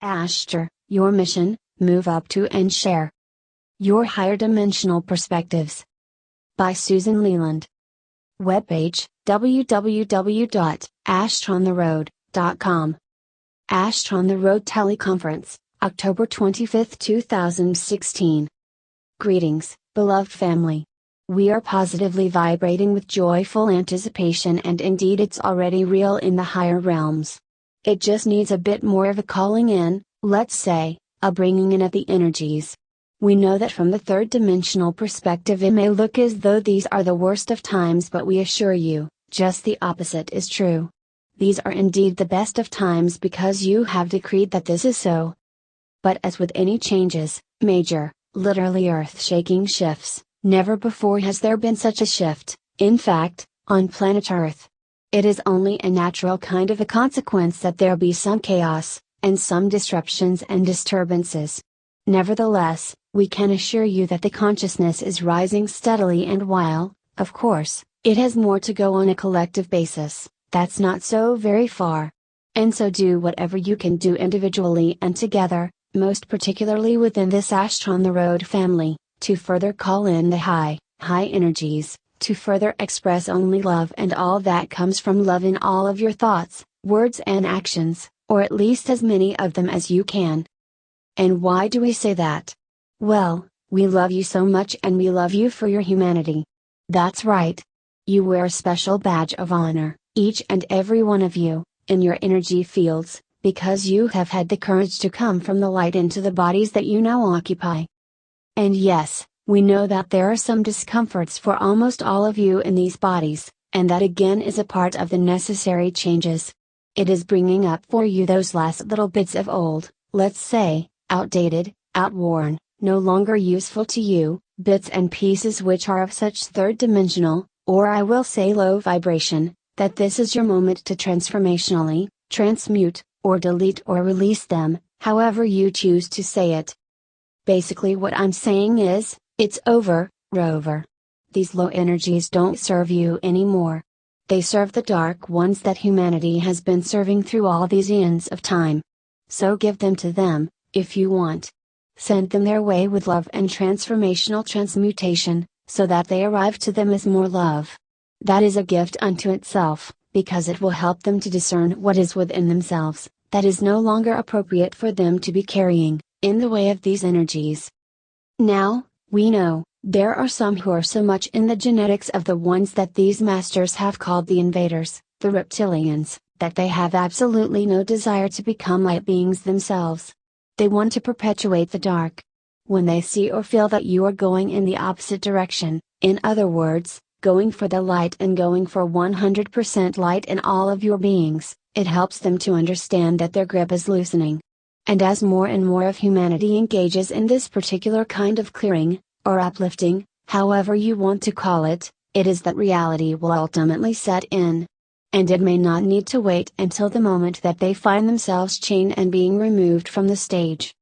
Ashtar, your mission, move up to and share your higher dimensional perspectives. By Susan Leland. Webpage, www.ashtarontheroad.com. Ashtar on the Road Teleconference, October 25, 2016. Greetings, beloved family. We are positively vibrating with joyful anticipation, and indeed it's already real in the higher realms. It just needs a bit more of a calling in, let's say, a bringing in of the energies. We know that from the third dimensional perspective it may look as though these are the worst of times, but we assure you, just the opposite is true. These are indeed the best of times because you have decreed that this is so. But as with any changes, major, literally earth-shaking shifts, never before has there been such a shift, in fact, on planet Earth. It is only a natural kind of a consequence that there be some chaos, and some disruptions and disturbances. Nevertheless, we can assure you that the consciousness is rising steadily, and while, of course, it has more to go on a collective basis, that's not so very far. And so do whatever you can do individually and together, most particularly within this Ashtar on the Road family, to further call in the high energies, to further express only love and all that comes from love in all of your thoughts, words and actions, or at least as many of them as you can. And why do we say that? Well, we love you so much, and we love you for your humanity. That's right. You wear a special badge of honor, each and every one of you, in your energy fields, because you have had the courage to come from the light into the bodies that you now occupy. And yes, we know that there are some discomforts for almost all of you in these bodies, and that again is a part of the necessary changes. It is bringing up for you those last little bits of old, let's say, outdated, outworn, no longer useful to you, bits and pieces which are of such third dimensional, or I will say low vibration, that this is your moment to transformationally, transmute, or delete or release them, however you choose to say it. Basically what I'm saying is, it's over, Rover. These low energies don't serve you anymore. They serve the dark ones that humanity has been serving through all these eons of time. So give them to them, if you want. Send them their way with love and transformational transmutation, so that they arrive to them as more love. That is a gift unto itself, because it will help them to discern what is within themselves, that is no longer appropriate for them to be carrying, in the way of these energies. Now, we know, there are some who are so much in the genetics of the ones that these masters have called the invaders, the reptilians, that they have absolutely no desire to become light beings themselves. They want to perpetuate the dark. When they see or feel that you are going in the opposite direction, in other words, going for the light and going for 100% light in all of your beings, it helps them to understand that their grip is loosening. And as more and more of humanity engages in this particular kind of clearing, or uplifting, however you want to call it, it is that reality will ultimately set in. And it may not need to wait until the moment that they find themselves chained and being removed from the stage.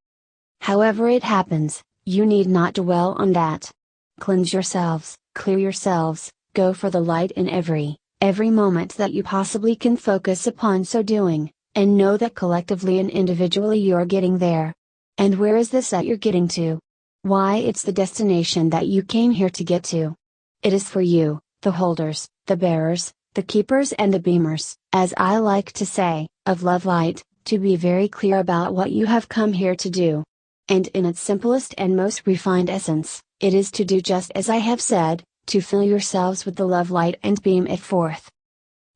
However it happens, you need not dwell on that. Cleanse yourselves, clear yourselves, go for the light in every moment that you possibly can focus upon so doing. And know that collectively and individually you're getting there. And where is this that you're getting to? Why, it's the destination that you came here to get to. It is for you, the holders, the bearers, the keepers and the beamers, as I like to say, of love light, to be very clear about what you have come here to do. And in its simplest and most refined essence, it is to do just as I have said, to fill yourselves with the love light and beam it forth.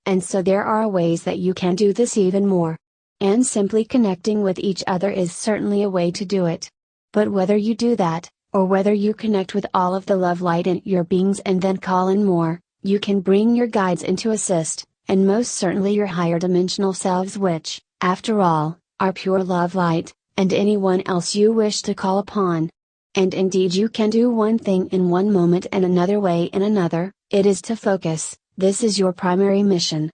And so there are ways that you can do this even more. And simply connecting with each other is certainly a way to do it. But whether you do that, or whether you connect with all of the love light in your beings and then call in more, you can bring your guides in to assist, and most certainly your higher dimensional selves, which, after all, are pure love light, and anyone else you wish to call upon. And indeed you can do one thing in one moment and another way in another, it is to focus. This is your primary mission.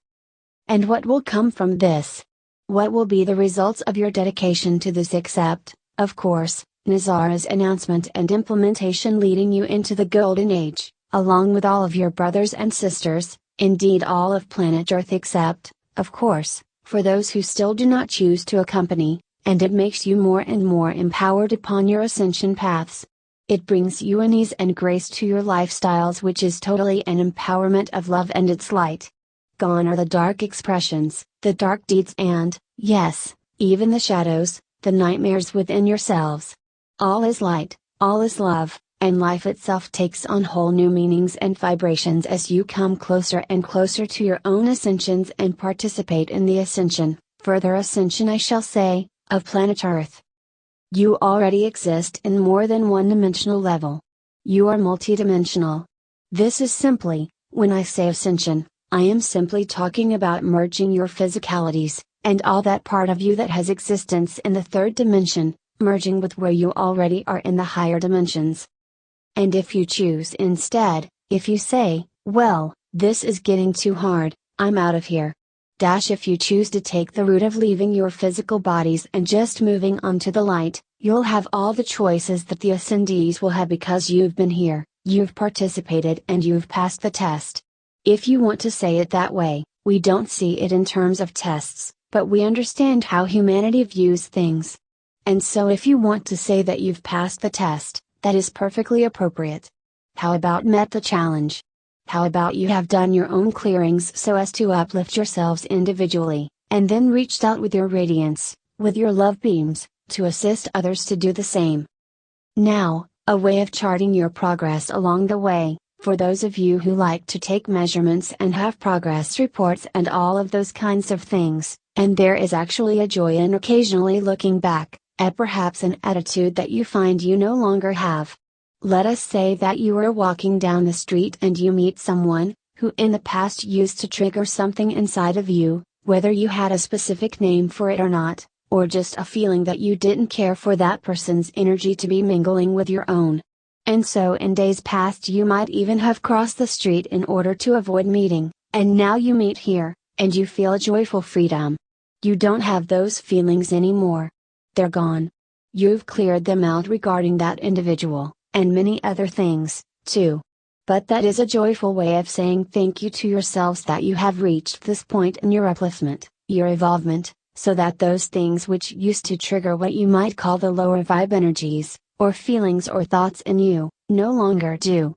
And what will come from this? What will be the results of your dedication to this except, of course, Nazara's announcement and implementation leading you into the Golden Age, along with all of your brothers and sisters, indeed all of planet Earth except, of course, for those who still do not choose to accompany, and it makes you more and more empowered upon your ascension paths. It brings you an ease and grace to your lifestyles, which is totally an empowerment of love and its light. Gone are the dark expressions, the dark deeds and, yes, even the shadows, the nightmares within yourselves. All is light, all is love, and life itself takes on whole new meanings and vibrations as you come closer and closer to your own ascensions and participate in the ascension, further ascension I shall say, of planet Earth. You already exist in more than one dimensional level. You are multidimensional. This is simply, when I say ascension, I am simply talking about merging your physicalities, and all that part of you that has existence in the third dimension, merging with where you already are in the higher dimensions. And if you choose instead, if you say, well, this is getting too hard, I'm out of here. If you choose to take the route of leaving your physical bodies and just moving on to the light, you'll have all the choices that the ascendees will have because you've been here, you've participated and you've passed the test. If you want to say it that way, we don't see it in terms of tests, but we understand how humanity views things. And so if you want to say that you've passed the test, that is perfectly appropriate. How about met the challenge? How about you have done your own clearings so as to uplift yourselves individually, and then reached out with your radiance, with your love beams, to assist others to do the same. Now, a way of charting your progress along the way, for those of you who like to take measurements and have progress reports and all of those kinds of things, and there is actually a joy in occasionally looking back, at perhaps an attitude that you find you no longer have. Let us say that you are walking down the street and you meet someone, who in the past used to trigger something inside of you, whether you had a specific name for it or not, or just a feeling that you didn't care for that person's energy to be mingling with your own. And so in days past you might even have crossed the street in order to avoid meeting, and now you meet here, and you feel a joyful freedom. You don't have those feelings anymore. They're gone. You've cleared them out regarding that individual, and many other things, too. But that is a joyful way of saying thank you to yourselves that you have reached this point in your upliftment, your evolvement, so that those things which used to trigger what you might call the lower vibe energies, or feelings or thoughts in you, no longer do.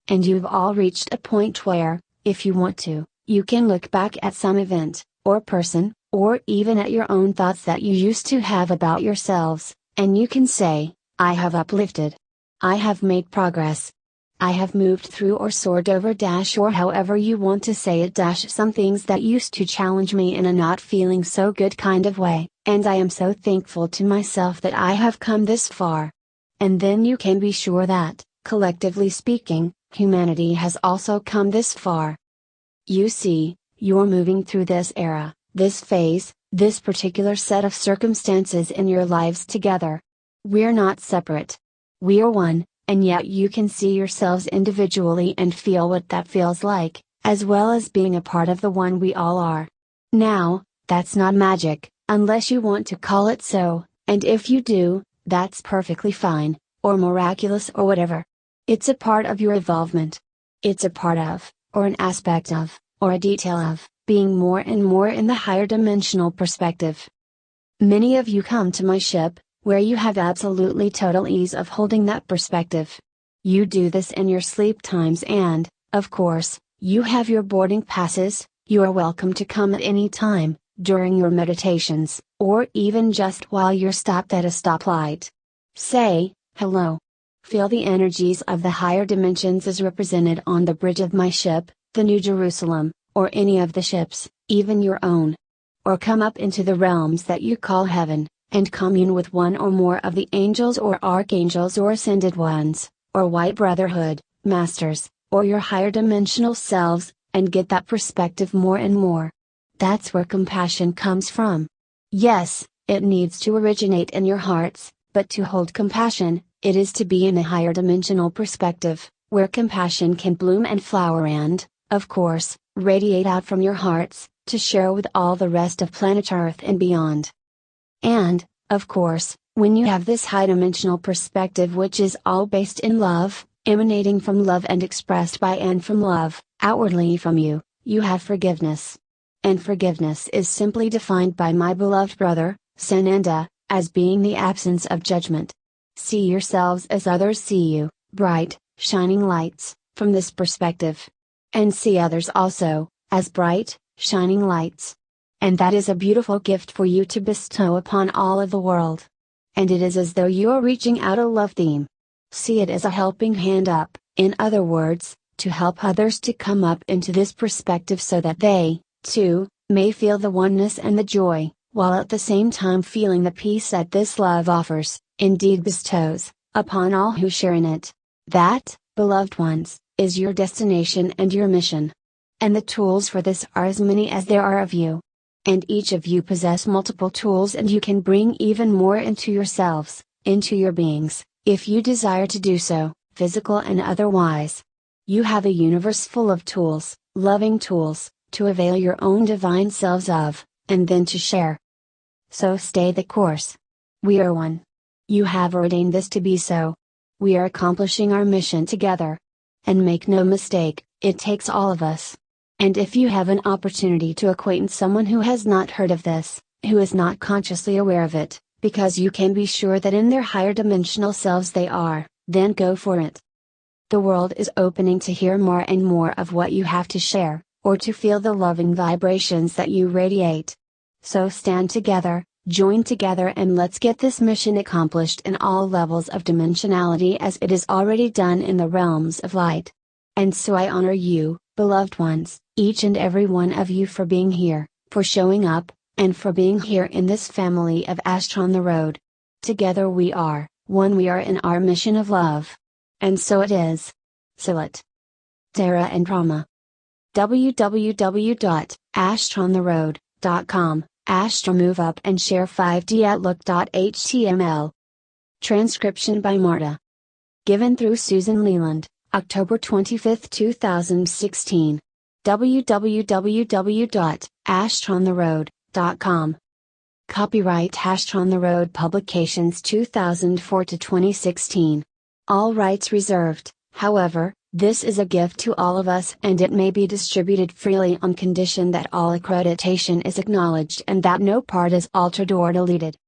And you've all reached a point where, if you want to, you can look back at some event, or person, or even at your own thoughts that you used to have about yourselves, and you can say, I have uplifted. I have made progress. I have moved through or soared over or however you want to say it some things that used to challenge me in a not feeling so good kind of way, and I am so thankful to myself that I have come this far. And then you can be sure that, collectively speaking, humanity has also come this far. You see, you're moving through this era, this phase, this particular set of circumstances in your lives together. We're not separate. We are one, and yet you can see yourselves individually and feel what that feels like, as well as being a part of the one we all are. Now, that's not magic, unless you want to call it so, and if you do, that's perfectly fine, or miraculous or whatever. It's a part of your evolvement. It's a part of, or an aspect of, or a detail of, being more and more in the higher dimensional perspective. Many of you come to my ship, where you have absolutely total ease of holding that perspective. You do this in your sleep times and, of course, you have your boarding passes. You are welcome to come at any time, during your meditations, or even just while you're stopped at a stoplight. Say, hello. Feel the energies of the higher dimensions as represented on the bridge of my ship, the New Jerusalem, or any of the ships, even your own. Or come up into the realms that you call heaven, and commune with one or more of the angels or archangels or ascended ones, or white brotherhood, masters, or your higher dimensional selves, and get that perspective more and more. That's where compassion comes from. Yes, it needs to originate in your hearts, but to hold compassion, it is to be in a higher dimensional perspective, where compassion can bloom and flower and, of course, radiate out from your hearts, to share with all the rest of planet Earth and beyond. And, of course, when you have this high dimensional perspective which is all based in love, emanating from love and expressed by and from love, outwardly from you, you have forgiveness. And forgiveness is simply defined by my beloved brother, Sananda, as being the absence of judgment. See yourselves as others see you, bright, shining lights, from this perspective. And see others also, as bright, shining lights. And that is a beautiful gift for you to bestow upon all of the world. And it is as though you are reaching out a love theme. See it as a helping hand up, in other words, to help others to come up into this perspective so that they, too, may feel the oneness and the joy, while at the same time feeling the peace that this love offers, indeed bestows, upon all who share in it. That, beloved ones, is your destination and your mission. And the tools for this are as many as there are of you. And each of you possess multiple tools, and you can bring even more into yourselves, into your beings, if you desire to do so, physical and otherwise. You have a universe full of tools, loving tools, to avail your own divine selves of, and then to share. So stay the course. We are one. You have ordained this to be so. We are accomplishing our mission together. And make no mistake, it takes all of us. And if you have an opportunity to acquaint someone who has not heard of this, who is not consciously aware of it, because you can be sure that in their higher dimensional selves they are, then go for it. The world is opening to hear more and more of what you have to share, or to feel the loving vibrations that you radiate. So stand together, join together, and let's get this mission accomplished in all levels of dimensionality as it is already done in the realms of light. And so I honor you, beloved ones, each and every one of you, for being here, for showing up, and for being here in this family of Ashtar on the road. Together we are, one we are in our mission of love. And so it is. Salat. Tara and Brahma. www.ashtarontheroad.com, Ashtar move up and share 5D at look.html. Transcription by Marta. Given through Susan Leland, October 25, 2016. www.ashtarontheroad.com. Copyright Ashtar on the Road Publications 2004-2016. All rights reserved. However, this is a gift to all of us, and it may be distributed freely on condition that all accreditation is acknowledged and that no part is altered or deleted.